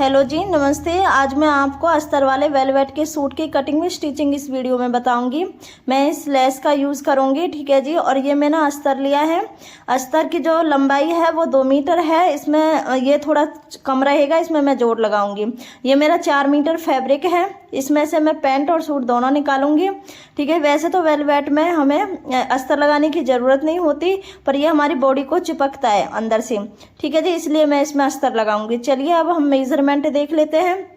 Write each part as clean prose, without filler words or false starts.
Hello जी, नमस्ते। आज मैं आपको अस्तर वाले वेलवेट के सूट की कटिंग में स्टिचिंग इस वीडियो में बताऊंगी। मैं इस लेस का यूज़ करूंगी, ठीक है जी। और ये मैंने अस्तर लिया है। अस्तर की जो लंबाई है वो 2 मीटर है। इसमें ये थोड़ा कम रहेगा, इसमें मैं जोड़ लगाऊंगी। ये मेरा 4 मीटर फैब्रिक है। इसमें से मैं पैंट और सूट दोनों निकालूंगी, ठीक है। वैसे तो वेलवेट में हमें अस्तर लगाने की ज़रूरत नहीं होती, पर यह हमारी बॉडी को चिपकता है अंदर से, ठीक है जी, इसलिए मैं इसमें अस्तर लगाऊंगी। चलिए अब हम मेजरमेंट देख लेते हैं।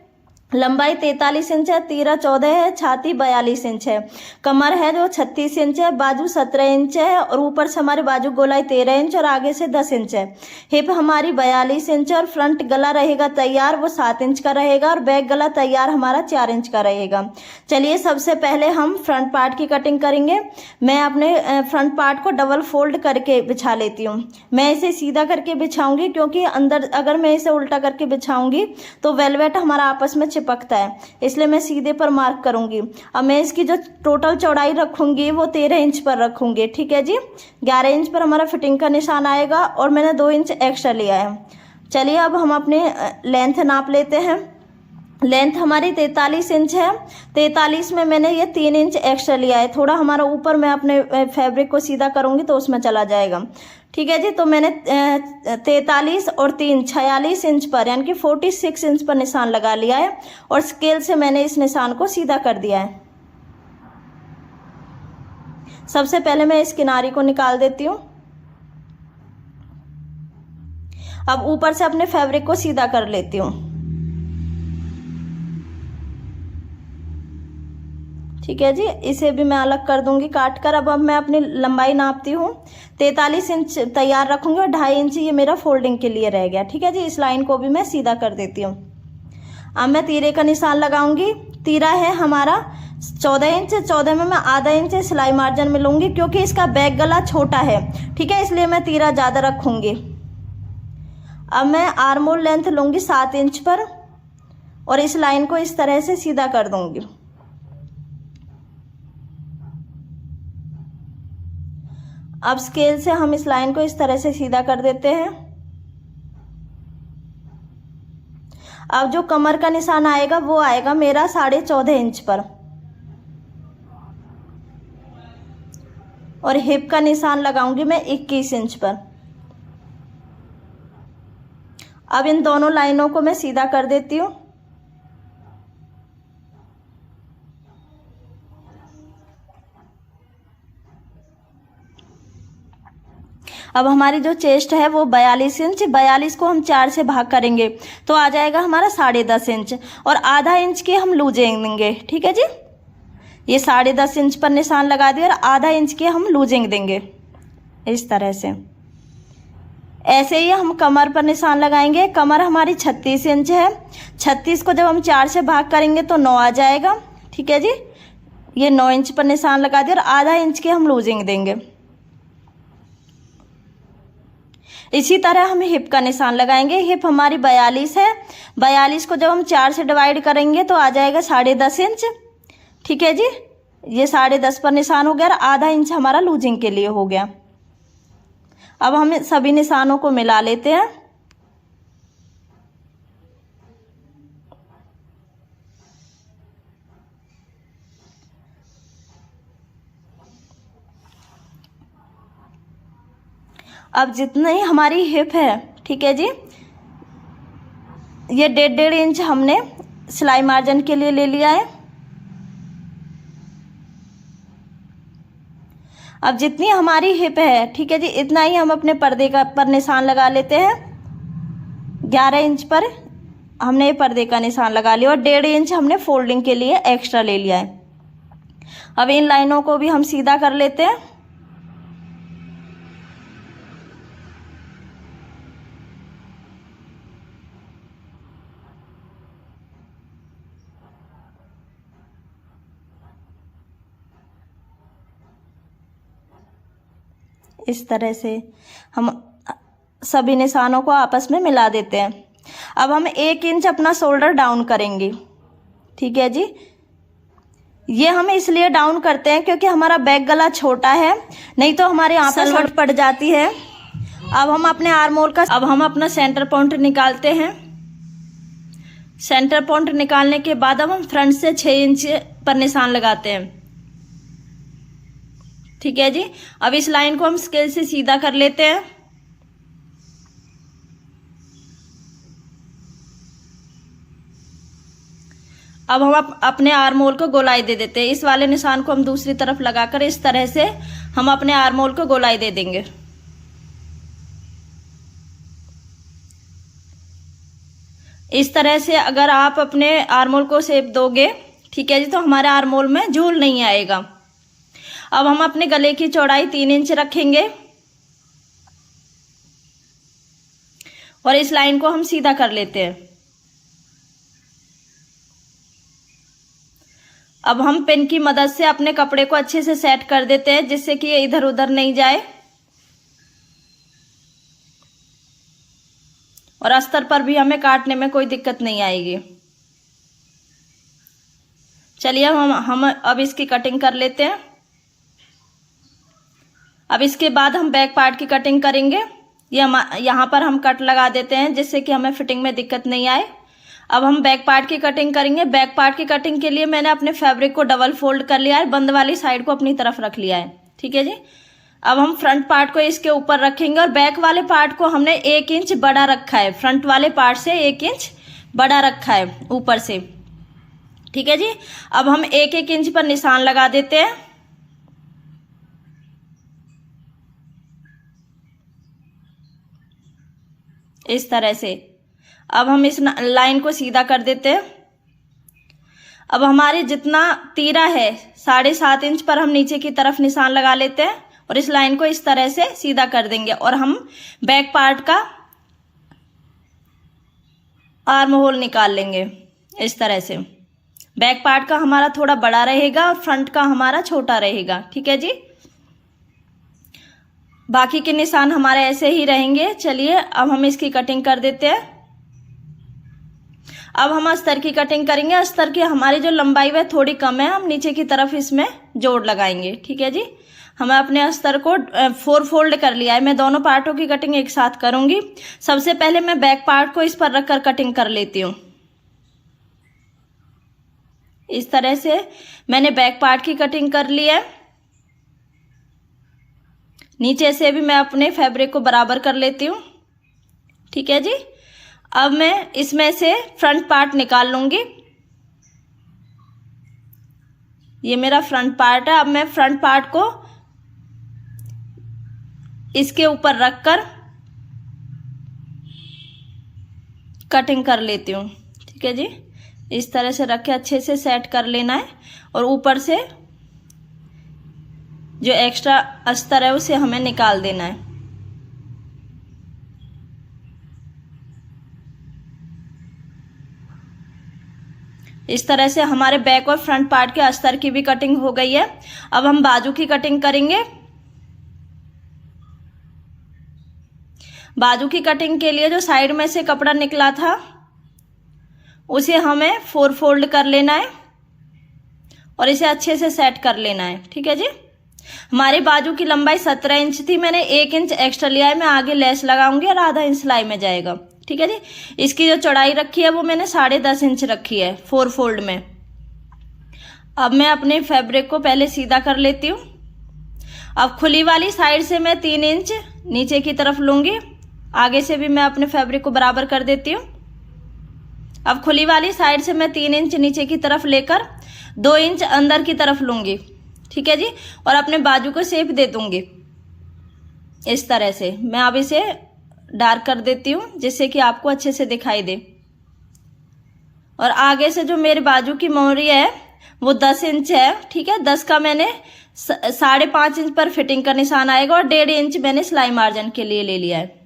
लंबाई 43 इंच है, तीरा 14 है, छाती 42 इंच है, कमर है जो 36 इंच है, बाजू 17 इंच है और ऊपर से हमारे बाजू गोलाई 13 इंच और आगे से 10 इंच है। हिप हमारी 42 इंच और फ्रंट गला रहेगा तैयार, वो 7 इंच का रहेगा और बैक गला तैयार हमारा 4 इंच का रहेगा। चलिए सबसे पहले हम फ्रंट पार्ट की कटिंग करेंगे। मैं अपने फ्रंट पार्ट को डबल फोल्ड करके बिछा लेती हूँ। मैं इसे सीधा करके बिछाऊंगी क्योंकि अंदर अगर मैं इसे उल्टा करके बिछाऊंगी तो वेलवेट हमारा आपस में चिपकता है, इसलिए मैं सीधे पर मार्क करूंगी। अब मैं इसकी जो टोटल चौड़ाई रखूंगी वो 13 इंच पर रखूंगी, ठीक है जी। 11 इंच पर हमारा फिटिंग का निशान आएगा और मैंने 2 इंच एक्स्ट्रा लिया है। चलिए अब हम अपने लेंथ नाप लेते हैं। लेंथ हमारी 43 इंच है। 43 में मैंने ये 3 इंच एक्स्ट्रा लिया है। थोड़ा हमारा ऊपर मैं अपने फैब्रिक को सीधा करूंगी तो उसमें चला जाएगा, ठीक है जी। तो मैंने 43 और 3 46 इंच पर यानी कि 46 इंच पर निशान लगा लिया है और स्केल से मैंने इस निशान को सीधा कर दिया है। सबसे पहले मैं इस किनारी को निकाल देती हूँ। अब ऊपर से अपने फैब्रिक को सीधा कर लेती हूँ, ठीक है जी। इसे भी मैं अलग कर दूंगी काट कर। अब मैं अपनी लंबाई नापती हूँ। 43 इंच तैयार रखूंगी और 2.5 इंच ये मेरा फोल्डिंग के लिए रह गया, ठीक है जी। इस लाइन को भी मैं सीधा कर देती हूँ। अब मैं तीरे का निशान लगाऊंगी। तीरा है हमारा 14 इंच। 14 में मैं आधा इंच सिलाई मार्जिन में लूंगी क्योंकि इसका बैक गला छोटा है, ठीक है, इसलिए मैं तीरा ज़्यादा रखूंगी। अब मैं आर्म होल लेंथ लूंगी 7 इंच पर और इस लाइन को इस तरह से सीधा कर दूंगी। अब स्केल से हम इस लाइन को इस तरह से सीधा कर देते हैं। अब जो कमर का निशान आएगा वो आएगा मेरा 14.5 इंच पर और हिप का निशान लगाऊंगी मैं 21 इंच पर। अब इन दोनों लाइनों को मैं सीधा कर देती हूँ। अब हमारी जो चेस्ट है वो 42 इंच, 42 को हम 4 से भाग करेंगे तो आ जाएगा हमारा 10.5 इंच और आधा इंच की हम लूजिंग देंगे, ठीक है जी। ये 10.5 इंच पर निशान लगा दिया और आधा इंच की हम लूजिंग देंगे इस तरह से। ऐसे ही हम कमर पर निशान लगाएंगे। कमर हमारी 36 इंच है। 36 को जब हम 4 से भाग करेंगे तो 9 आ जाएगा, ठीक है जी। ये 9 इंच पर निशान लगा दिया और आधा इंच की हम लूजिंग देंगे। इसी तरह हम हिप का निशान लगाएंगे। हिप हमारी 42 है। 42 को जब हम 4 से डिवाइड करेंगे तो आ जाएगा 10.5 इंच, ठीक है जी। ये 10.5 पर निशान हो गया और आधा इंच हमारा लूजिंग के लिए हो गया। अब हम सभी निशानों को मिला लेते हैं। अब जितनी हमारी हिप है, ठीक है जी, ये 1.5 इंच हमने सिलाई मार्जिन के लिए ले लिया है। अब जितनी हमारी हिप है, ठीक है जी, इतना ही हम अपने पर्दे का पर निशान लगा लेते हैं। 11 इंच पर हमने पर्दे का निशान लगा लिया और 1.5 इंच हमने फोल्डिंग के लिए एक्स्ट्रा ले लिया है। अब इन लाइनों को भी हम सीधा कर लेते हैं। इस तरह से हम सभी निशानों को आपस में मिला देते हैं। अब हम 1 इंच अपना शोल्डर डाउन करेंगे, ठीक है जी। ये हम इसलिए डाउन करते हैं क्योंकि हमारा बैक गला छोटा है, नहीं तो हमारे यहाँ पर सलवट पड़ जाती है। अब हम अपने आर्म होल का अब हम अपना सेंटर पॉइंट निकालते हैं। सेंटर पॉइंट निकालने के बाद अब हम फ्रंट से 6 इंच पर निशान लगाते हैं। ठीक है जी। अब इस लाइन को हम स्केल से सीधा कर लेते हैं। अब हम अपने आर्म होल को गोलाई दे देते हैं। इस वाले निशान को हम दूसरी तरफ लगाकर इस तरह से हम अपने आर्म होल को गोलाई दे देंगे। इस तरह से अगर आप अपने आर्म होल को शेप दोगे, ठीक है जी, तो हमारे आर्म होल में झूल नहीं आएगा। अब हम अपने गले की चौड़ाई 3 इंच रखेंगे और इस लाइन को हम सीधा कर लेते हैं। अब हम पिन की मदद से अपने कपड़े को अच्छे से सेट कर देते हैं, जिससे कि ये इधर उधर नहीं जाए और अस्तर पर भी हमें काटने में कोई दिक्कत नहीं आएगी। चलिए हम अब इसकी कटिंग कर लेते हैं। अब इसके बाद हम बैक पार्ट की कटिंग करेंगे। यहाँ पर हम कट लगा देते हैं, जिससे कि हमें फिटिंग में दिक्कत नहीं आए। अब हम बैक पार्ट की कटिंग करेंगे। बैक पार्ट की कटिंग के लिए मैंने अपने फैब्रिक को डबल फोल्ड कर लिया है, बंद वाली साइड को अपनी तरफ रख लिया है। ठीक है जी। अब हम फ्रंट पार्ट को इसके ऊपर रखेंगे और बैक वाले पार्ट को हमने 1 इंच बड़ा रखा है। फ्रंट वाले पार्ट से 1 इंच बड़ा रखा है ऊपर से। ठीक है जी। अब हम 1-1 इंच पर निशान लगा देते हैं। इस तरह से अब हम इस लाइन को सीधा कर देते हैं। अब हमारे जितना तीरा है 7.5 इंच पर हम नीचे की तरफ निशान लगा लेते हैं और इस लाइन को इस तरह से सीधा कर देंगे और हम बैक पार्ट का आर्म होल निकाल लेंगे। इस तरह से बैक पार्ट का हमारा थोड़ा बड़ा रहेगा और फ्रंट का हमारा छोटा रहेगा। ठीक है जी। बाकी के निशान हमारे ऐसे ही रहेंगे। चलिए अब हम इसकी कटिंग कर देते हैं। अब हम अस्तर की कटिंग करेंगे। अस्तर की हमारी जो लंबाई वह थोड़ी कम है, हम नीचे की तरफ इसमें जोड़ लगाएंगे। ठीक है जी। हमें अपने अस्तर को 4 फोल्ड कर लिया है। मैं दोनों पार्टों की कटिंग एक साथ करूंगी। सबसे पहले मैं बैक पार्ट को इस पर रखकर कटिंग कर लेती हूँ। इस तरह से मैंने बैक पार्ट की कटिंग कर ली है। नीचे से भी मैं अपने फैब्रिक को बराबर कर लेती हूँ। ठीक है जी। अब मैं इसमें से फ्रंट पार्ट निकाल लूंगी। ये मेरा फ्रंट पार्ट है। अब मैं फ्रंट पार्ट को इसके ऊपर रखकर कटिंग कर लेती हूँ। ठीक है जी। इस तरह से रख के अच्छे से सेट कर लेना है और ऊपर से जो एक्स्ट्रा अस्तर है उसे हमें निकाल देना है। इस तरह से हमारे बैक और फ्रंट पार्ट के अस्तर की भी कटिंग हो गई है। अब हम बाजू की कटिंग करेंगे। बाजू की कटिंग के लिए जो साइड में से कपड़ा निकला था उसे हमें 4 फोल्ड कर लेना है और इसे अच्छे से सेट कर लेना है। ठीक है जी। हमारी बाजू की लंबाई 17 इंच थी। मैंने 1 इंच एक्स्ट्रा लिया है। मैं आगे लेस लगाऊंगी और आधा इंच सिलाई में जाएगा। ठीक है जी। इसकी जो चौड़ाई रखी है वो मैंने 10.5 इंच रखी है 4 फोल्ड में। अब मैं अपने फैब्रिक को पहले सीधा कर लेती हूँ। अब खुली वाली साइड से मैं 3 इंच नीचे की तरफ लूंगी। आगे से भी मैं अपने फैब्रिक को बराबर कर देती हूँ। अब खुली वाली साइड से मैं 3 इंच नीचे की तरफ लेकर 2 इंच अंदर की तरफ लूंगी। ठीक है जी। और अपने बाजू को शेप दे दूंगी। इस तरह से मैं अब इसे डार्क कर देती हूँ जिससे कि आपको अच्छे से दिखाई दे। और आगे से जो मेरे बाजू की मोहरी है वो 10 इंच है। ठीक है। 10 का मैंने 5.5 इंच पर फिटिंग का निशान आएगा और 1.5 इंच मैंने सिलाई मार्जिन के लिए ले लिया है।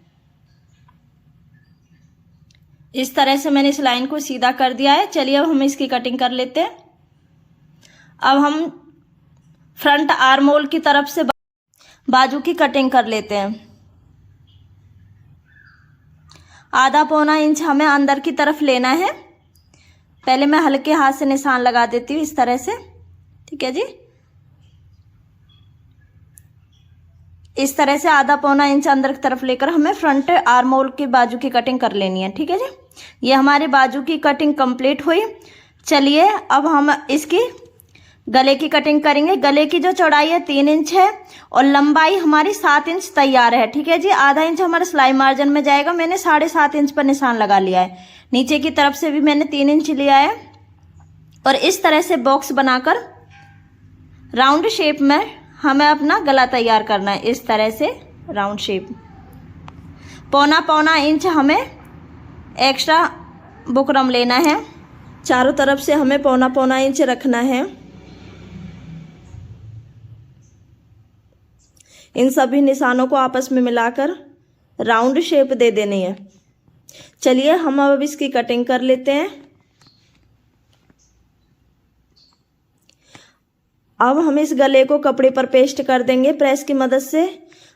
इस तरह से मैंने इस लाइन को सीधा कर दिया है। चलिए अब हम इसकी कटिंग कर लेते हैं। अब हम फ्रंट आर्म होल की तरफ से बाजू की कटिंग कर लेते हैं। 1/2-1.25 इंच हमें अंदर की तरफ लेना है। पहले मैं हल्के हाथ से निशान लगा देती हूँ इस तरह से। ठीक है जी। इस तरह से 1/2-1.25 इंच अंदर की तरफ लेकर हमें फ्रंट आर्म होल की बाजू की कटिंग कर लेनी है। ठीक है जी। ये हमारे बाजू की कटिंग कंप्लीट हुई। चलिए अब हम इसकी गले की कटिंग करेंगे। गले की जो चौड़ाई है 3 इंच है और लंबाई हमारी 7 इंच तैयार है। ठीक है जी, आधा इंच हमारा सिलाई मार्जिन में जाएगा। मैंने 7.5 इंच पर निशान लगा लिया है। नीचे की तरफ से भी मैंने 3 इंच लिया है और इस तरह से बॉक्स बनाकर राउंड शेप में हमें अपना गला तैयार करना है। इस तरह से राउंड शेप, पौना इंच हमें एक्स्ट्रा बुकरम लेना है। चारों तरफ से हमें पौना इंच रखना है। इन सभी निशानों को आपस में मिलाकर राउंड शेप दे देनी है। चलिए हम अब इसकी कटिंग कर लेते हैं। अब हम इस गले को कपड़े पर पेस्ट कर देंगे प्रेस की मदद से।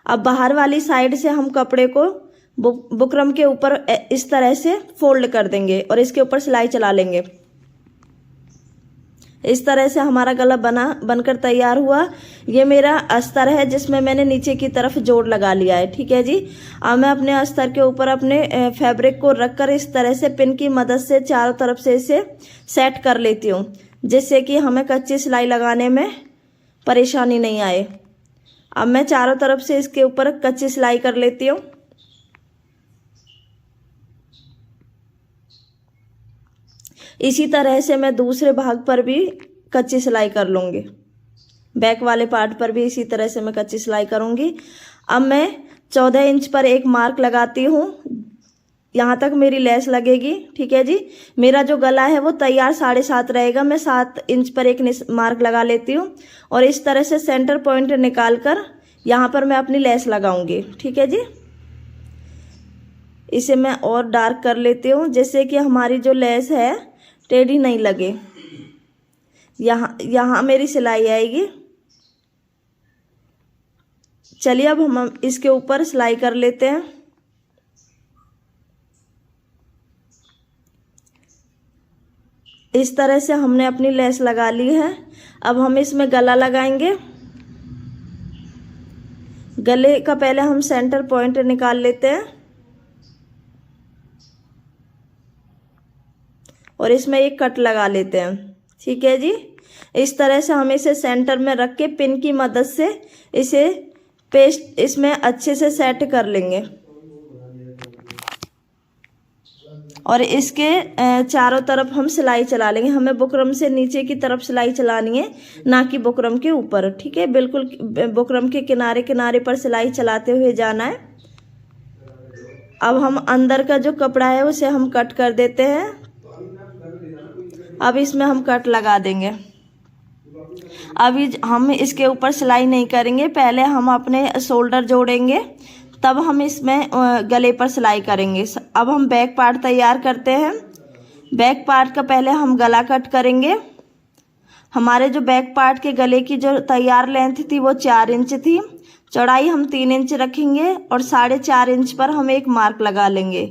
अब बाहर वाली साइड से हम कपड़े को बुकरम के ऊपर इस तरह से फोल्ड कर देंगे और इसके ऊपर सिलाई चला लेंगे। इस तरह से हमारा गला बनकर तैयार हुआ। ये मेरा अस्तर है जिसमें मैंने नीचे की तरफ जोड़ लगा लिया है। ठीक है जी, अब मैं अपने अस्तर के ऊपर अपने फैब्रिक को रखकर इस तरह से पिन की मदद से चारों तरफ से इसे सेट कर लेती हूँ, जिससे कि हमें कच्ची सिलाई लगाने में परेशानी नहीं आए। अब मैं चारों तरफ से इसके ऊपर कच्ची सिलाई कर लेती हूँ। इसी तरह से मैं दूसरे भाग पर भी कच्ची सिलाई कर लूँगी। बैक वाले पार्ट पर भी इसी तरह से मैं कच्ची सिलाई करूँगी। अब मैं 14 इंच पर एक मार्क लगाती हूँ। यहाँ तक मेरी लेस लगेगी। ठीक है जी, मेरा जो गला है वो तैयार 7.5 रहेगा। मैं 7 इंच पर एक मार्क लगा लेती हूँ और इस तरह से सेंटर पॉइंट निकाल कर यहाँ पर मैं अपनी लेस लगाऊंगी। ठीक है जी, इसे मैं और डार्क कर लेती हूँ जिससे कि हमारी जो लेस है टेढ़ी नहीं लगे। यहाँ मेरी सिलाई आएगी। चलिए अब हम इसके ऊपर सिलाई कर लेते हैं। इस तरह से हमने अपनी लेस लगा ली है। अब हम इसमें गला लगाएंगे। गले का पहले हम सेंटर पॉइंट निकाल लेते हैं और इसमें एक कट लगा लेते हैं। ठीक है जी, इस तरह से हम इसे सेंटर में रख के पिन की मदद से इसे पेस्ट इसमें अच्छे से सेट कर लेंगे और इसके चारों तरफ हम सिलाई चला लेंगे। हमें बुकरम से नीचे की तरफ सिलाई चलानी है, ना कि बुकरम के ऊपर। ठीक है, बिल्कुल बुकरम के किनारे किनारे पर सिलाई चलाते हुए जाना है। अब हम अंदर का जो कपड़ा है उसे हम कट कर देते हैं। अब इसमें हम कट लगा देंगे। अभी हम इसके ऊपर सिलाई नहीं करेंगे, पहले हम अपने शोल्डर जोड़ेंगे, तब हम इसमें गले पर सिलाई करेंगे। अब हम बैक पार्ट तैयार करते हैं। बैक पार्ट का पहले हम गला कट करेंगे। हमारे जो बैक पार्ट के गले की जो तैयार लेंथ थी वो 4 इंच थी। चौड़ाई हम 3 इंच रखेंगे और 4.5 इंच पर हम एक मार्क लगा लेंगे।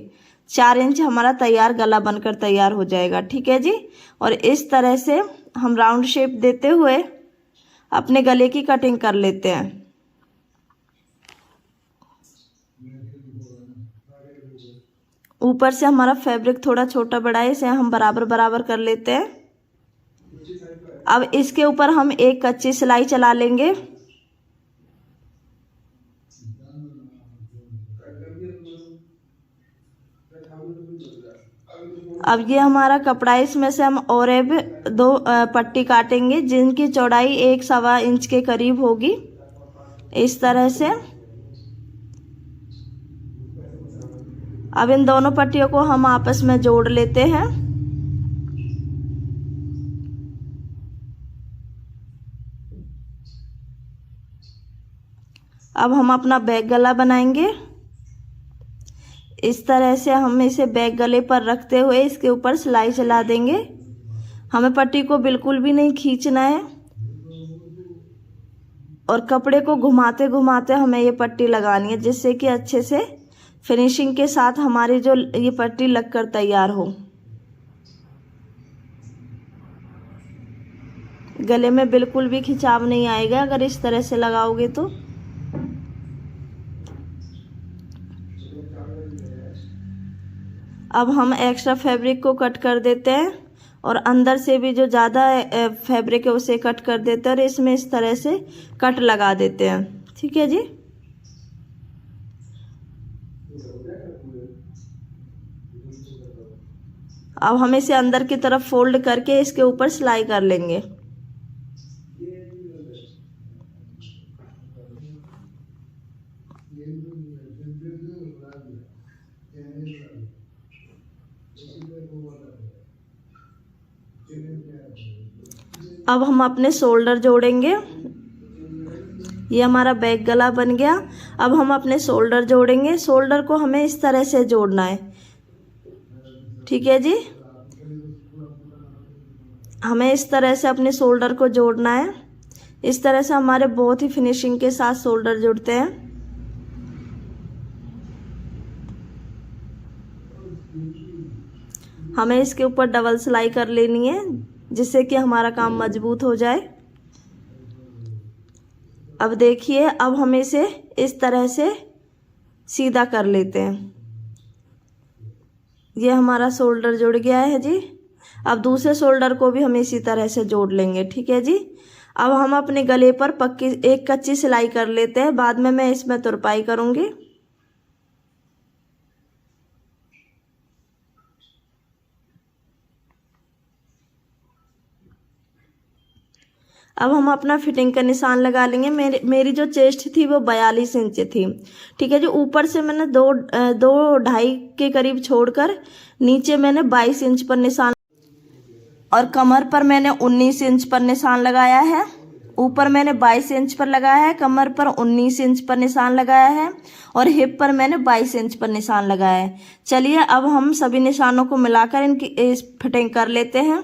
4 इंच हमारा तैयार गला बनकर तैयार हो जाएगा। ठीक है जी, और इस तरह से हम राउंड शेप देते हुए अपने गले की कटिंग कर लेते हैं। ऊपर से हमारा फैब्रिक थोड़ा छोटा बड़ा है, इसे हम बराबर बराबर कर लेते हैं। अब इसके ऊपर हम एक कच्ची सिलाई चला लेंगे। अब ये हमारा कपड़ा है, इसमें से हम और 2 पट्टी काटेंगे जिनकी चौड़ाई 1.25 इंच के करीब होगी। इस तरह से अब इन दोनों पट्टियों को हम आपस में जोड़ लेते हैं। अब हम अपना बैक गला बनाएंगे। इस तरह से हम इसे बैक गले पर रखते हुए इसके ऊपर सिलाई चला देंगे। हमें पट्टी को बिल्कुल भी नहीं खींचना है और कपड़े को घुमाते घुमाते हमें ये पट्टी लगानी है, जिससे कि अच्छे से फिनिशिंग के साथ हमारी जो ये पट्टी लगकर तैयार हो। गले में बिल्कुल भी खिंचाव नहीं आएगा अगर इस तरह से लगाओगे तो। अब हम एक्स्ट्रा फैब्रिक को कट कर देते हैं और अंदर से भी जो ज़्यादा फैब्रिक है उसे कट कर देते हैं और इसमें इस तरह से कट लगा देते हैं। ठीक है जी। अब हम इसे अंदर की तरफ फोल्ड करके इसके ऊपर सिलाई कर लेंगे। अब हम अपने शोल्डर जोड़ेंगे। ये हमारा बैक गला बन गया। अब हम अपने शोल्डर जोड़ेंगे। शोल्डर को हमें इस तरह से जोड़ना है। ठीक है जी, हमें इस तरह से अपने शोल्डर को जोड़ना है। इस तरह से हमारे बहुत ही फिनिशिंग के साथ शोल्डर जुड़ते हैं। हमें इसके ऊपर डबल सिलाई कर लेनी है जिससे कि हमारा काम मजबूत हो जाए। अब देखिए, अब हम इसे इस तरह से सीधा कर लेते हैं। ये हमारा शोल्डर जुड़ गया है जी। अब दूसरे शोल्डर को भी हम इसी तरह से जोड़ लेंगे। ठीक है जी। अब हम अपने गले पर पक्की एक कच्ची सिलाई कर लेते हैं, बाद में मैं इसमें तुरपाई करूँगी। अब हम अपना फिटिंग का निशान लगा लेंगे। मेरी जो चेस्ट थी वो 42 इंच थी। ठीक है जी। ऊपर से मैंने दो ढाई के करीब छोड़कर नीचे मैंने 22 इंच पर निशान और कमर पर मैंने 19 इंच पर निशान लगाया है। ऊपर मैंने 22 इंच पर लगाया है, कमर पर 19 इंच पर निशान लगाया है और हिप पर मैंने 22 इंच पर निशान लगाया है। चलिए अब हम सभी निशानों को मिलाकर इनकी इस फिटिंग कर लेते हैं।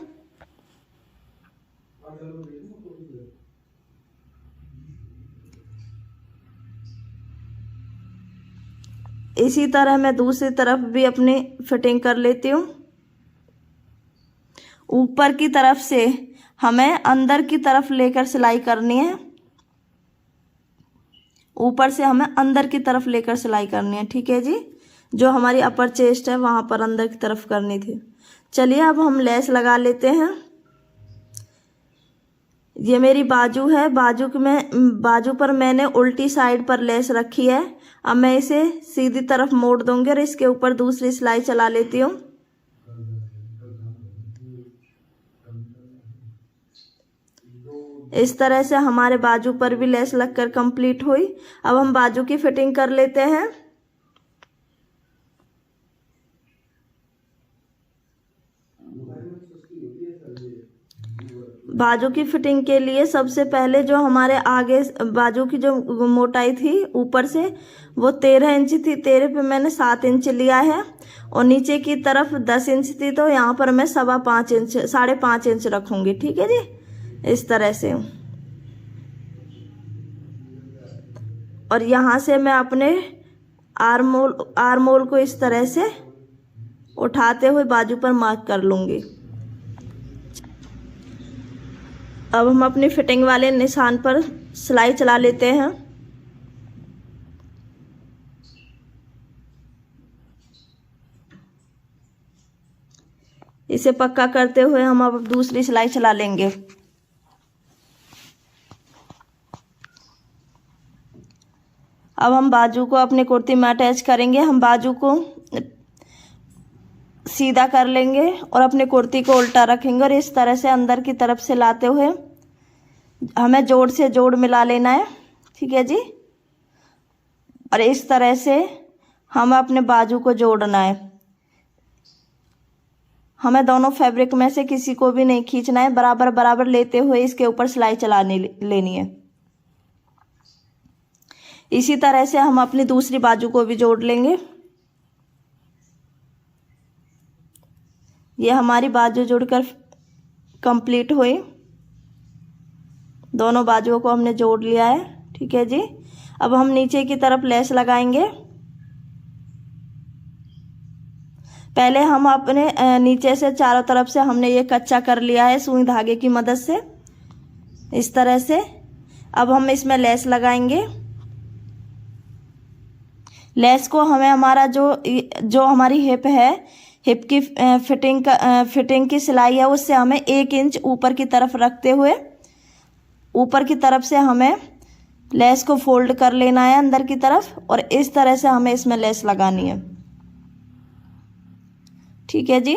इसी तरह मैं दूसरी तरफ भी अपनी फिटिंग कर लेती हूँ। ऊपर की तरफ से हमें अंदर की तरफ लेकर सिलाई करनी है। ऊपर से हमें अंदर की तरफ लेकर सिलाई करनी है। ठीक है जी। जो हमारी अपर चेस्ट है वहां पर अंदर की तरफ करनी थी। चलिए अब हम लेस लगा लेते हैं। ये मेरी बाजू है। बाजू पर मैंने उल्टी साइड पर लेस रखी है। अब मैं इसे सीधी तरफ मोड़ दूंगी और इसके ऊपर दूसरी सिलाई चला लेती हूँ। इस तरह से हमारे बाजू पर भी लेस लगकर कंप्लीट हुई। अब हम बाजू की फिटिंग कर लेते हैं। बाजू की फिटिंग के लिए सबसे पहले जो हमारे आगे बाजू की जो मोटाई थी ऊपर से वो 13 इंच थी। 13 पे मैंने 7 इंच लिया है और नीचे की तरफ 10 इंच थी, तो यहाँ पर मैं 5.25 इंच 5.5 इंच रखूंगी। ठीक है जी। इस तरह से और यहाँ से मैं अपने आर्मोल को इस तरह से उठाते हुए बाजू पर मार्क कर लूंगी। अब हम अपनी फिटिंग वाले निशान पर सिलाई चला लेते हैं। इसे पक्का करते हुए हम अब दूसरी सिलाई चला लेंगे। अब हम बाजू को अपने कुर्ती में अटैच करेंगे। हम बाजू को सीधा कर लेंगे और अपने कुर्ती को उल्टा रखेंगे और इस तरह से अंदर की तरफ से लाते हुए हमें जोड़ से जोड़ मिला लेना है। ठीक है जी। और इस तरह से हम अपने बाजू को जोड़ना है। हमें दोनों फैब्रिक में से किसी को भी नहीं खींचना है, बराबर बराबर लेते हुए इसके ऊपर सिलाई चलाने लेनी है। इसी तरह से हम अपनी दूसरी बाजू को भी जोड़ लेंगे। ये हमारी बाजू जुड़कर कंप्लीट हुई। दोनों बाजुओं को हमने जोड़ लिया है। ठीक है जी। अब हम नीचे की तरफ लेस लगाएंगे। पहले हम अपने नीचे से चारों तरफ से हमने ये कच्चा कर लिया है सुई धागे की मदद से, इस तरह से। अब हम इसमें लेस लगाएंगे। लेस को हमें हमारा जो हमारी हिप है, हिप की फिटिंग की सिलाई है उससे हमें 1 इंच ऊपर की तरफ रखते हुए ऊपर की तरफ से हमें लेस को फोल्ड कर लेना है अंदर की तरफ, और इस तरह से हमें इसमें लेस लगानी है। ठीक है जी,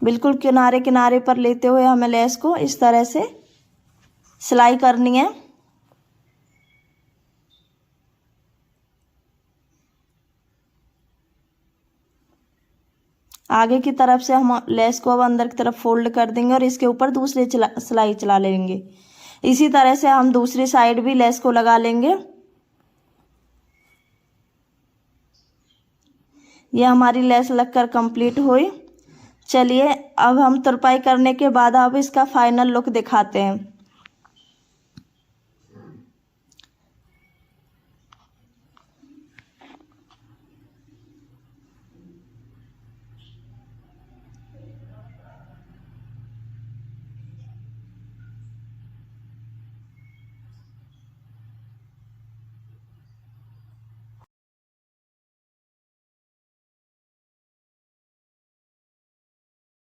बिल्कुल किनारे किनारे पर लेते हुए हमें लेस को इस तरह से सिलाई करनी है। आगे की तरफ से हम लेस को अब अंदर की तरफ फोल्ड कर देंगे और इसके ऊपर दूसरी सिलाई चला लेंगे। इसी तरह से हम दूसरी साइड भी लेस को लगा लेंगे। ये हमारी लेस लगकर कंप्लीट हुई। चलिए अब हम तुरपाई करने के बाद अब इसका फाइनल लुक दिखाते हैं।